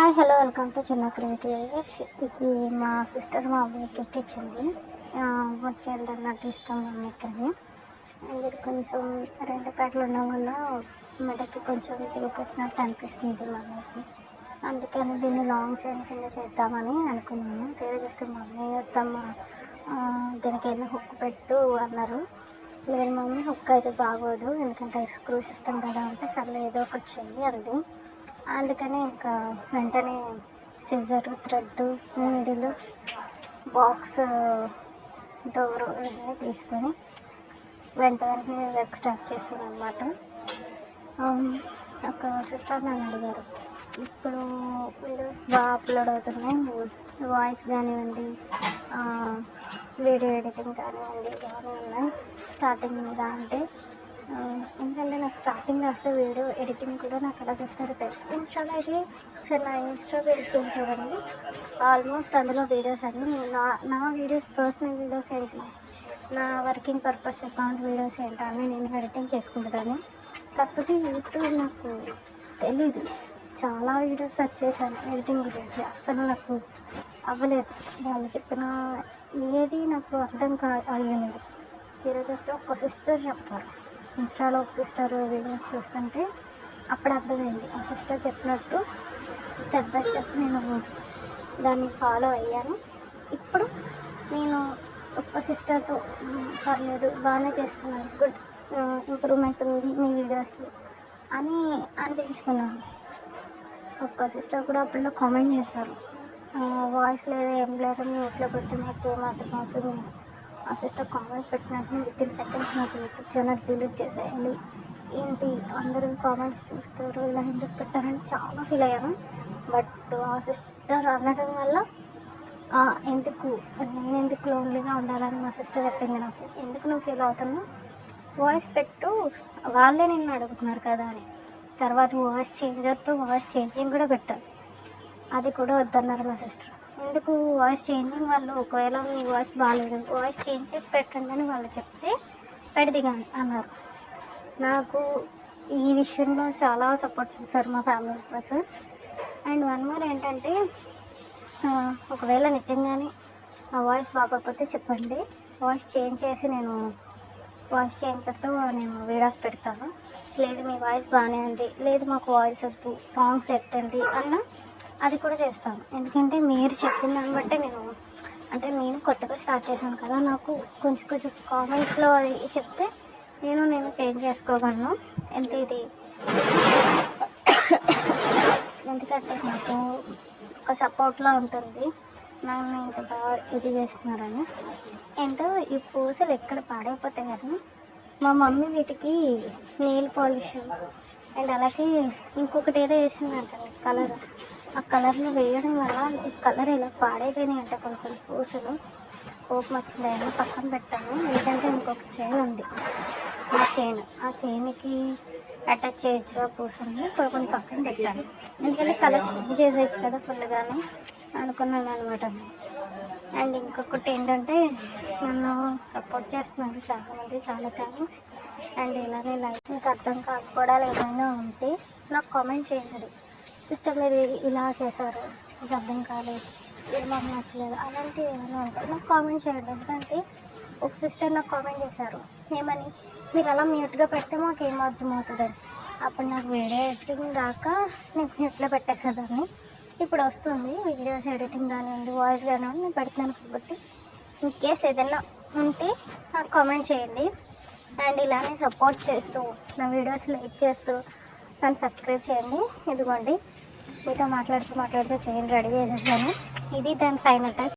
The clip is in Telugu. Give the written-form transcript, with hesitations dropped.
హాయ్ హలో వెల్కమ్ టు చిన్న క్రియేటివ్స్. ఇది మా సిస్టర్ మా అబ్బాయికి గిఫ్ట్ ఇచ్చింది. వచ్చేది నాకు ఇష్టం మమ్మీకి. ఇది కొంచెం 2 ప్యాకెట్లు ఉండడం వల్ల మెడకి కొంచెం పెట్టినట్టు అనిపిస్తుంది మమ్మీకి. అందుకని దీన్ని లాంగ్ చైన్ కింద చేద్దామని అనుకున్నాను. చూస్తే మమ్మీ వద్దమ్మ దీనికి ఏదో హుక్ పెట్టు అన్నారు. లేదు మమ్మీ హుక్ అయితే బాగోదు, ఎందుకంటే స్క్రూ సిస్టమ్ కదా అంటే సర్లే ఏదో ఒకటి చెయ్యి అంది. అందుకని ఇంకా వెంటనే scissor, thread, needle, box door ఇవన్నీ తీసుకొని వెంటనే వర్క్ స్టార్ట్ చేస్తాను అనమాట. ఒక సిస్టర్ నన్ను అడిగారు, ఇప్పుడు వీడియోస్ బాగా అప్లోడ్ అవుతున్నాయి, వాయిస్ కానివ్వండి, వీడియో ఎడిటింగ్ కానివ్వండి బాగానే ఉన్నాయి స్టార్టింగ్ మీద అంటే. ఎందుకంటే నాకు స్టార్టింగ్ అసలు వీడియో ఎడిటింగ్ కూడా నాకు ఎలా చేస్తారో తెలుసు. ఇన్స్టాలో అయితే ఒకసారి నా ఇన్స్టా పేజ్ చూడండి, ఆల్మోస్ట్ అందులో వీడియోస్ అన్నీ నా వీడియోస్, పర్సనల్ వీడియోస్ ఏంటి, నా వర్కింగ్ పర్పస్ అకౌంట్ వీడియోస్ ఏంటో అని నేను ఎడిటింగ్ చేసుకుంటాను. కాకపోతే యూట్యూబ్ నాకు తెలీదు, చాలా వీడియోస్ సెర్చ్ చేశాను ఎడిటింగ్ గురించి, అస్సలు నాకు అవ్వలేదు. వాళ్ళు చెప్పిన ఏది నాకు అర్థం అయ్యలేదు. ఈరోజు వస్తే ఒక సిస్టర్ చెప్తారు, ఇన్స్టాలో ఒక సిస్టర్ వీడియోస్ చూస్తుంటే అప్పుడు అర్థమైంది. ఆ సిస్టర్ చెప్పినట్టు స్టెప్ బై స్టెప్ నేను దాన్ని ఫాలో అయ్యాను. ఇప్పుడు నేను ఒక సిస్టర్తో పర్లేదు బాగానే చేస్తున్నాను, గుడ్ ఇంప్రూవ్మెంట్ ఉంది మీ వీడియోస్లో అని అనిపించుకున్నాను. ఒక్క సిస్టర్ కూడా అప్పుడు కామెంట్ చేశారు, వాయిస్ లేదు ఏం లేదు మీ ఊట్లో పెడితే మాకు ఏం అర్థమవుతుంది. ఆ సిస్టర్ కామెంట్ పెట్టినట్టు వితిన్ సెకండ్స్ నాకు యూట్యూబ్ ఛానల్ డిలీట్ చేసేయాలి, ఏంటి అందరూ కామెంట్స్ చూస్తారు ఇలా ఎందుకు పెట్టారని చాలా ఫీల్ అయ్యాను. బట్ ఆ సిస్టర్ అనడం వల్ల నేను ఎందుకు లోన్లీగా ఉండాలని మా సిస్టర్ చెప్పింది నాకు. ఎందుకు నువ్వు ఫీల్ అవుతున్నావు, వాయిస్ పెట్టు, వాళ్ళే నిన్ను అడుగుతున్నారు కదా అని. తర్వాత వాయిస్ చేంజింగ్ కూడా పెట్టాను, అది కూడా వద్దన్నారు మా సిస్టర్. ఎందుకు వాయిస్ చేంజింగ్ వాళ్ళు ఒకవేళ మీ వాయిస్ బాగాలేదు వాయిస్ చేంజ్ చేసి పెట్టండి అని వాళ్ళు చెప్తే పెడితే కానీ అన్నారు. నాకు ఈ విషయంలో చాలా సపోర్ట్ చేశారు మా family members. And one more ఏంటంటే, ఒకవేళ నిజంగానే ఆ వాయిస్ బాగోకపోతే చెప్పండి, వాయిస్ చేంజ్ చేసి నేను వాయిస్ చేంజర్తో నేను వీడియోస్ పెడతాను. లేదు మీ వాయిస్ బాగానే ఉంది, లేదు మాకు వాయిస్ వద్దు సాంగ్స్ పెట్టండి అన్న అది కూడా చేస్తాను. ఎందుకంటే మీరు చెప్పిన దాన్ని బట్టే నేను కొత్తగా స్టార్ట్ చేశాను కదా, నాకు కొంచెం కామెంట్స్లో అది చెప్తే నేను చేంజ్ చేసుకోగలను. ఇది ఎందుకంటే నాకు ఒక సపోర్ట్లా ఉంటుంది, నన్ను ఇంత బాగా ఇది చేస్తున్నారని. ఏంటో ఈ పూసలు ఎక్కడ పాడైపోతాయి కానీ మా మమ్మీ వీటికి నెయిల్ పాలిష్ అండ్ అలాగే ఇంకొకటి ఏదో వేసిందంటండి కలర్, ఆ కలర్ని వేయడం వల్ల ఈ కలర్ ఇలా పాడైపోయినాయి అంటే కొన్ని పూసలు. కోపం వచ్చింది, అయినా పక్కన పెట్టాను. ఏంటంటే ఇంకొక చైన్ ఉంది, ఆ చైన్కి అటాచ్ చేయొచ్చు ఆ పూసల్ని, కొన్ని పక్కన పెట్టాను. ఎందుకంటే కలర్ చేంజ్ చేసేయచ్చు కదా ఫుల్గానే అనుకున్నాను అనమాట. అండ్ ఇంకొకటి ఏంటంటే, నన్ను సపోర్ట్ చేస్తున్నారు చాలామంది, చాలా థ్యాంక్స్. అండ్ ఇలాగే లైఫ్ మీకు అర్థం కాకపోవడాలు ఏమైనా ఉంటే నాకు కామెంట్ చేయండి. సిస్టర్ మీరు ఇలా చేశారు, మీకు అర్థం కాలేదు, ఇది మాకు నచ్చలేదు, అలాంటివి ఏమైనా ఉంటాయి నాకు కామెంట్ చేయండి. ఎందుకంటే ఒక సిస్టర్ నాకు కామెంట్ చేశారు, ఏమని, మీరు అలా మ్యూట్గా పెడితే మాకు ఏం అర్థమవుతుందని. అప్పుడు నాకు వీడియో ఎడిటింగ్ రాక నేను మ్యూట్లో పెట్టేసేదాన్ని. ఇప్పుడు వస్తుంది వీడియోస్ ఎడిటింగ్ కానివ్వండి, వాయిస్ కానివ్వండి, నేను పెడుతున్నాను. కాబట్టి ఇన్ కేస్ ఏదైనా ఉంటే నాకు కామెంట్ చేయండి. అండ్ ఇలానే సపోర్ట్ చేస్తూ నా వీడియోస్ లైక్ చేస్తూ నన్ను సబ్స్క్రైబ్ చేయండి. ఇదిగోండి మీతో మాట్లాడుతూ చైన్ రెడీ చేసేసాను. ఇది దాని ఫైనల్ టచ్.